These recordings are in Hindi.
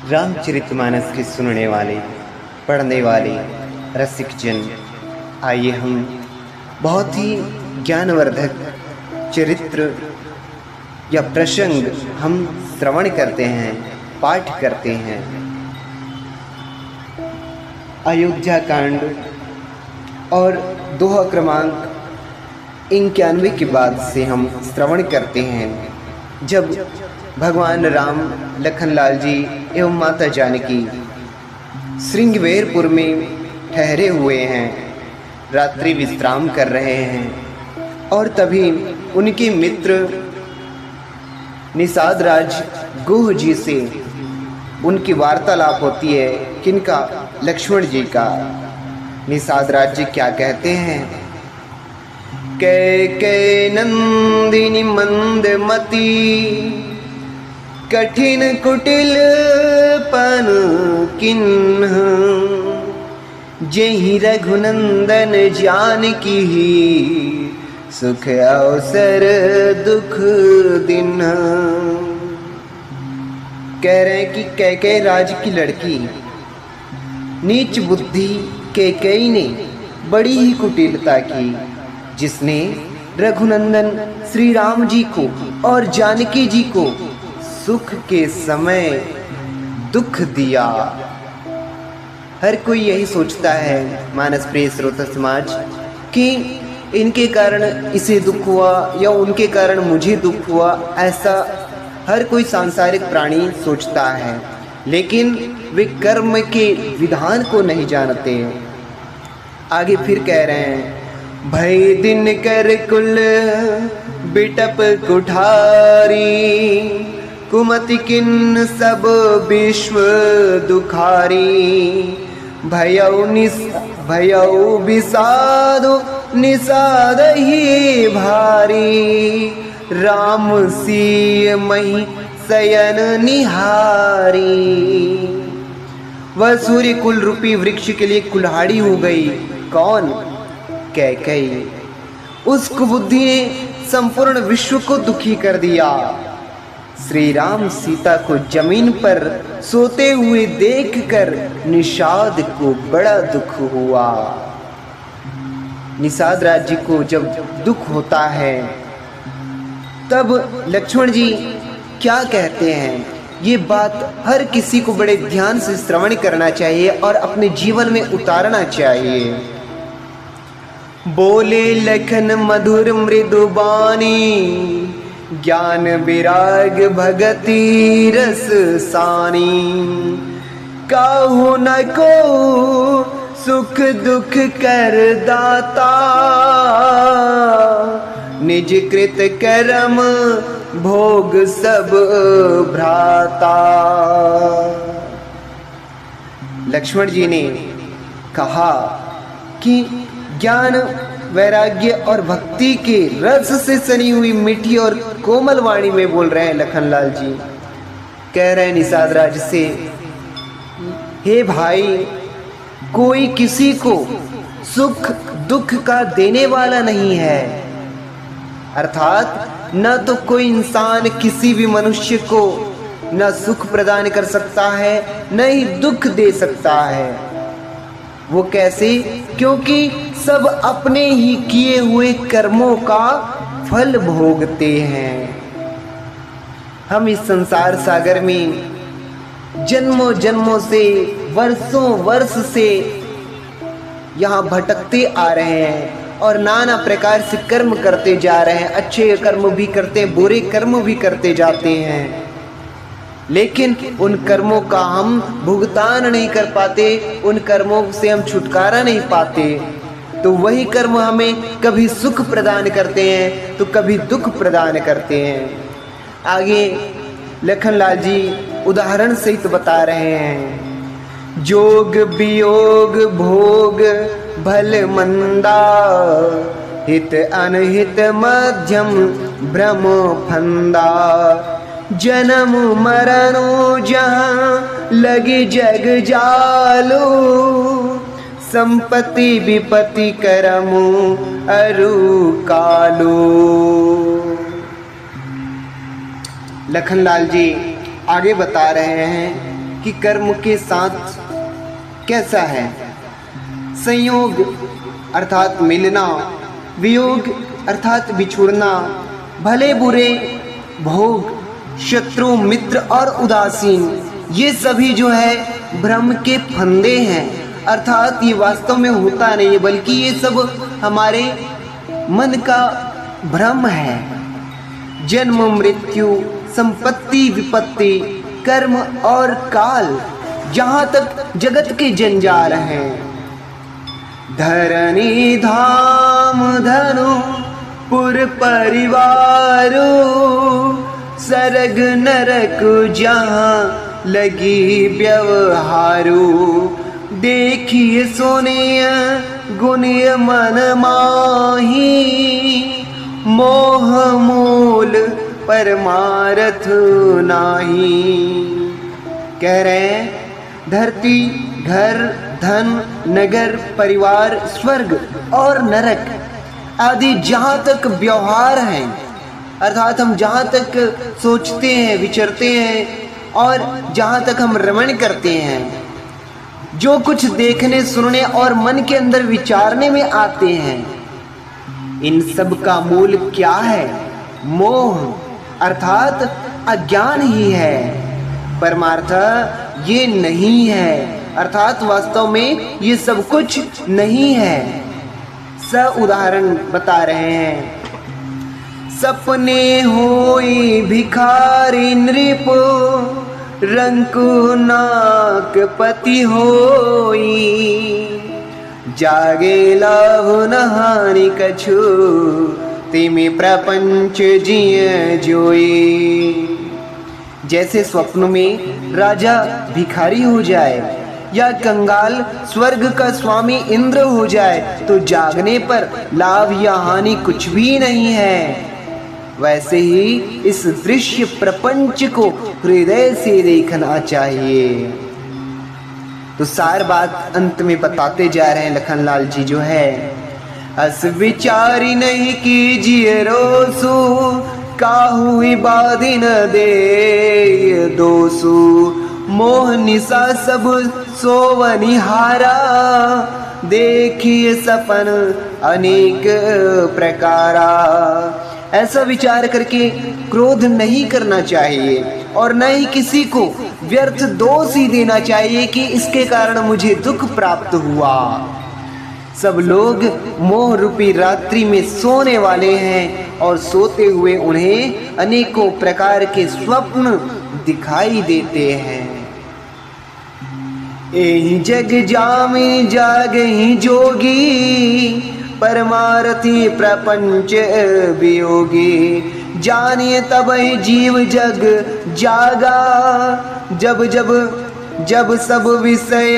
रामचरितमानस के सुनने वाले, पढ़ने वाले रसिक जन, आइए हम बहुत ही ज्ञानवर्धक चरित्र या प्रसंग हम श्रवण करते हैं, पाठ करते हैं। अयोध्या कांड और दोहा क्रमांक 91 के बाद से हम श्रवण करते हैं, जब भगवान राम, लखनलाल जी एवं माता जानकी श्रृंगवेरपुर में ठहरे हुए हैं, रात्रि विश्राम कर रहे हैं। और तभी उनके मित्र निषाद राज गुह जी से उनकी वार्तालाप होती है। किनका? लक्ष्मण जी का। निषाद राज जी क्या कहते हैं? कैकेयी नंदिनी मंदमती, कठिन कुटिल पन किन्ह, जेहि रघुनंदन जानकी, सुख अवसर दुख दिन। कह रहे हैं कि कैकेयी राज की लड़की नीच बुद्धि कैकेयी ने बड़ी ही कुटिलता की, जिसने रघुनंदन श्री राम जी को और जानकी जी को सुख के समय दुख दिया। हर कोई यही सोचता है, मानस प्रिय श्रोता समाज, कि इनके कारण इसे दुख हुआ या उनके कारण मुझे दुख हुआ। ऐसा हर कोई सांसारिक प्राणी सोचता है, लेकिन वे कर्म के विधान को नहीं जानते। आगे फिर कह रहे हैं, भय दिन कर कुल बिटप कुठारी, कुमति किन सब विश्व दुखारी, भयउ विषादु निषाद ही भारी, राम सिय मही शयन निहारी। वह सूर्य कुल रूपी वृक्ष के लिए कुल्हाड़ी हो गई। कौन? कैकेयी। उस कुबुद्धि ने संपूर्ण विश्व को दुखी कर दिया। श्री राम सीता को जमीन पर सोते हुए देखकर निषाद को बड़ा दुख हुआ। निषाद राज जी को जब दुख होता है, तब लक्ष्मण जी क्या कहते हैं? ये बात हर किसी को बड़े ध्यान से श्रवण करना चाहिए और अपने जीवन में उतारना चाहिए। बोले लखन मधुर मृदु बानी, ज्ञान विराग भगति रस सानी, काहू न को सुख दुख कर दाता, निज कृत कर्म भोग सब भ्राता। लक्ष्मण जी ने कहा कि ज्ञान, वैराग्य और भक्ति के रस से सनी हुई मीठी और कोमल वाणी में बोल रहे हैं लखनलाल जी। कह रहे हैं निषाद राज से, हे भाई, कोई किसी को सुख दुख का देने वाला नहीं है। अर्थात न तो कोई इंसान किसी भी मनुष्य को न सुख प्रदान कर सकता है, न ही दुख दे सकता है। वो कैसे? क्योंकि सब अपने ही किए हुए कर्मों का फल भोगते हैं। हम इस संसार सागर में जन्मों जन्मों से, वर्षों वर्ष से यहाँ भटकते आ रहे हैं और नाना प्रकार से कर्म करते जा रहे हैं। अच्छे कर्म भी करते हैं, बुरे कर्म भी करते जाते हैं, लेकिन उन कर्मों का हम भुगतान नहीं कर पाते, उन कर्मों से हम छुटकारा नहीं पाते। तो वही कर्म हमें कभी सुख प्रदान करते हैं तो कभी दुख प्रदान करते हैं। आगे लखनलाल जी उदाहरण सहित बता रहे हैं, जोग वियोग भोग भल मंदा, हित अनहित मध्यम भ्रम फंदा, जन्म मरणो जहाँ लगी जग जालो, संपत्ति विपत्ति करमु अरु कालो। लखनलाल जी आगे बता रहे हैं कि कर्म के साथ कैसा है। संयोग अर्थात मिलना, वियोग अर्थात बिछुड़ना, भले बुरे, भोग, शत्रु, मित्र और उदासीन, ये सभी जो है भ्रम के फंदे हैं। अर्थात ये वास्तव में होता नहीं है, बल्कि ये सब हमारे मन का भ्रम है। जन्म मृत्यु, संपत्ति विपत्ति, कर्म और काल, जहाँ तक जगत के जंजाल हैं। धरणी धाम धनु पुर परिवारो, सरग नरक जहाँ लगी व्यवहारो। देखिए सोनिय गुनिय मन माही, मोह मूल परमारथ नाही। कह रहे हैं धरती, घर, धन, नगर, परिवार, स्वर्ग और नरक आदि जहाँ तक व्यवहार हैं, अर्थात हम जहाँ तक सोचते हैं, विचरते हैं और जहाँ तक हम रमण करते हैं, जो कुछ देखने, सुनने और मन के अंदर विचारने में आते हैं, इन सब का मूल क्या है? मोह अर्थात अज्ञान ही है। परमार्थ ये नहीं है, अर्थात वास्तव में ये सब कुछ नहीं है। उदाहरण बता रहे हैं। सपने होई भिखारी नृप, रंकु नाक पति होई। जागे लाभ नहानि कछु, तिमि प्रपंच जिय जोई। जैसे स्वप्न में राजा भिखारी हो जाए या कंगाल स्वर्ग का स्वामी इंद्र हो जाए तो जागने पर लाभ या हानि कुछ भी नहीं है। वैसे ही इस दृश्य प्रपंच को हृदय से देखना चाहिए। तो सार बात अंत में बताते जा रहे हैं लखनलाल जी जो है। अस विचारी नहीं कीजिए रोसु, काहू बाधी न दे दोसु। मोह निशा सब सोवनिहारा, देखिए सपन अनेक प्रकारा। ऐसा विचार करके क्रोध नहीं करना चाहिए और न ही किसी को व्यर्थ दोष ही देना चाहिए कि इसके कारण मुझे दुख प्राप्त हुआ। सब लोग मोह रूपी रात्रि में सोने वाले हैं और सोते हुए उन्हें अनेकों प्रकार के स्वप्न दिखाई देते हैं। एहि जग जामे जागहि जोगी, परमारथी प्रपंच वियोगी। जानिए तब जीव जग जागा, जब सब विषय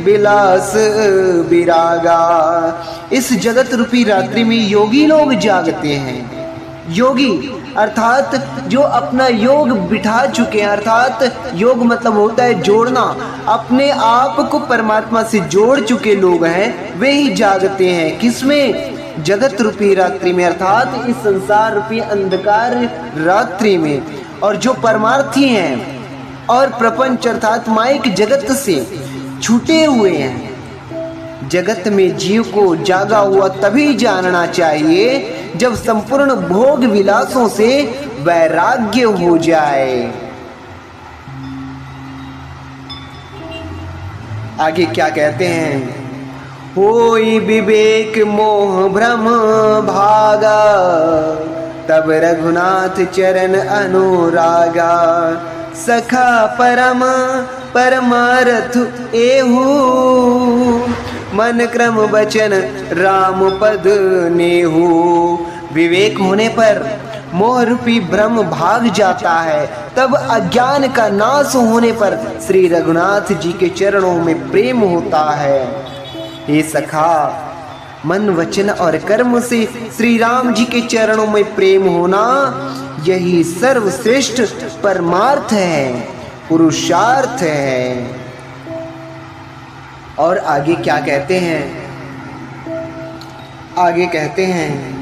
विलास विरागा। इस जगत रूपी रात्रि में योगी लोग जागते हैं। योगी अर्थात जो अपना योग बिठा चुके हैं, अर्थात योग मतलब होता है जोड़ना, अपने आप को परमात्मा से जोड़ चुके लोग हैं, वे ही जागते हैं। किसमें? जगत रूपी रात्रि में, अर्थात इस संसार रूपी अंधकार रात्रि में। और जो परमार्थी हैं और प्रपंच अर्थात माइक जगत से छूटे हुए हैं, जगत में जीव को जागा हुआ तभी जानना चाहिए जब संपूर्ण भोग विलासों से वैराग्य हो जाए। आगे क्या कहते हैं? होई विवेक मोह भ्रम भागा, तब रघुनाथ चरण अनुरागा। सखा परम परमारथ एहू, मन क्रम वचन राम पद नेहू। विवेक होने पर मोह रूपी भ्रम भाग जाता है, तब अज्ञान का नाश होने पर श्री रघुनाथ जी के चरणों में प्रेम होता है। हे सखा, मन वचन और कर्म से श्री राम जी के चरणों में प्रेम होना यही सर्वश्रेष्ठ परमार्थ है, पुरुषार्थ है। और आगे क्या कहते हैं? आगे कहते हैं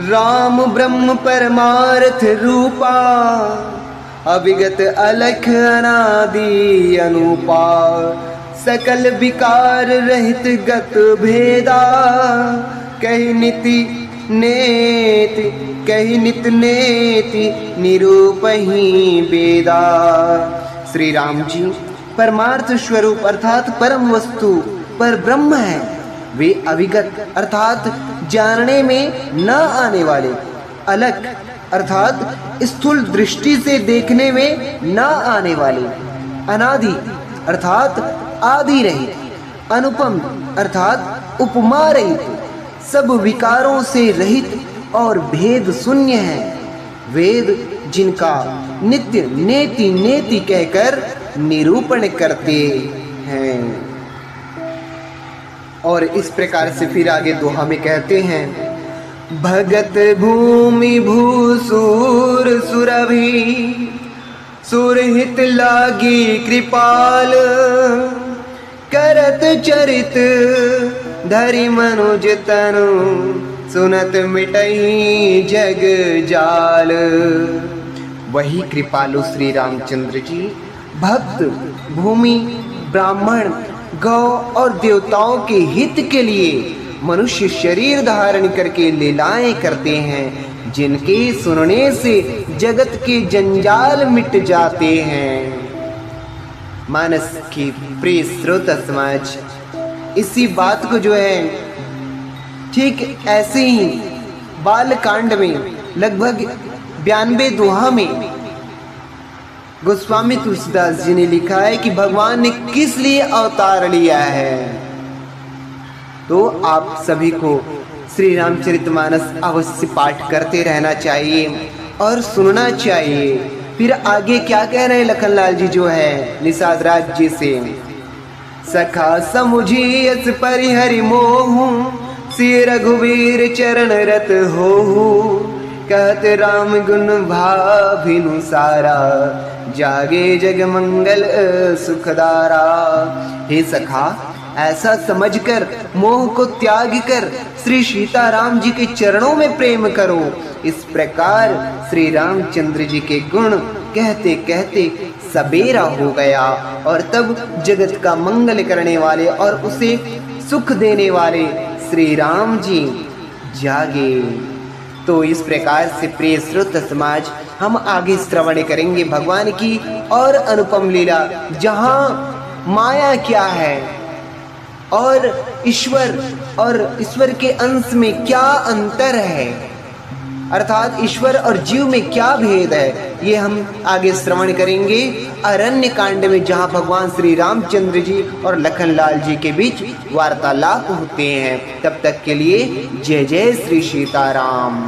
राम ब्रह्म परमार्थ रूपा, अविगत अलख अनादि अनुपार, सकल विकार रहित गत भेदा, कही नीति नेति कही नित नेति निरूपही वेदा। श्री राम जी परमार्थ स्वरूप अर्थात परम वस्तु पर ब्रह्म है। वे अविगत अर्थात जानने में न आने वाले, अलग अर्थात स्थूल दृष्टि से देखने में न आने वाले, अनादि अर्थात आदि रहित, अनुपम अर्थात उपमा रहित, सब विकारों से रहित और भेद शून्य है। वेद जिनका नित्य नेति नेति कहकर निरूपण करते हैं। और इस प्रकार से फिर आगे दोहा में कहते हैं, भगत भूमि भूसूर सुरभि, सुरहित लागी कृपाल, करत चरित धरि मनुज तनु, सुनत मिटई जग जाल। वही कृपालु श्री रामचंद्र जी भक्त, भूमि, ब्राह्मण, गौ और देवताओं के हित के लिए मनुष्य शरीर धारण करके लीलाएं करते हैं, जिनके सुनने से जगत के जंजाल मिट जाते हैं। मानस की प्रिय श्रोता समाज, इसी बात को जो है ठीक ऐसे ही बाल कांड में लगभग 92 दोहा में गोस्वामी तुलसीदास जी ने लिखा है कि भगवान ने किस लिए अवतार लिया है। तो आप सभी को श्री रामचरितमानस अवश्य पाठ करते रहना चाहिए और सुनना चाहिए। फिर आगे क्या कह रहे हैं लखनलाल जी जो है निषाद राज जी से, सखा समुझी अस परिहरि मोहू, श्री रघुवीर चरण रत होहू, कहत राम गुण भाभिनु सारा, जागे जग मंगल सुखदारा। हे सखा, ऐसा समझकर मोह को त्याग कर श्री सीताराम जी के चरणों में प्रेम करो। इस प्रकार श्री रामचंद्र जी के गुण कहते कहते सबेरा हो गया और तब जगत का मंगल करने वाले और उसे सुख देने वाले श्री राम जी जागे। तो इस प्रकार से प्रिय श्रोता समाज, हम आगे श्रवण करेंगे भगवान की और अनुपम लीला, जहाँ माया क्या है और ईश्वर के अंश में क्या अंतर है, अर्थात ईश्वर और जीव में क्या भेद है, ये हम आगे श्रवण करेंगे अरण्य कांड में, जहाँ भगवान श्री रामचंद्र जी और लखनलाल जी के बीच वार्तालाप होते हैं। तब तक के लिए जय जय श्री सीताराम।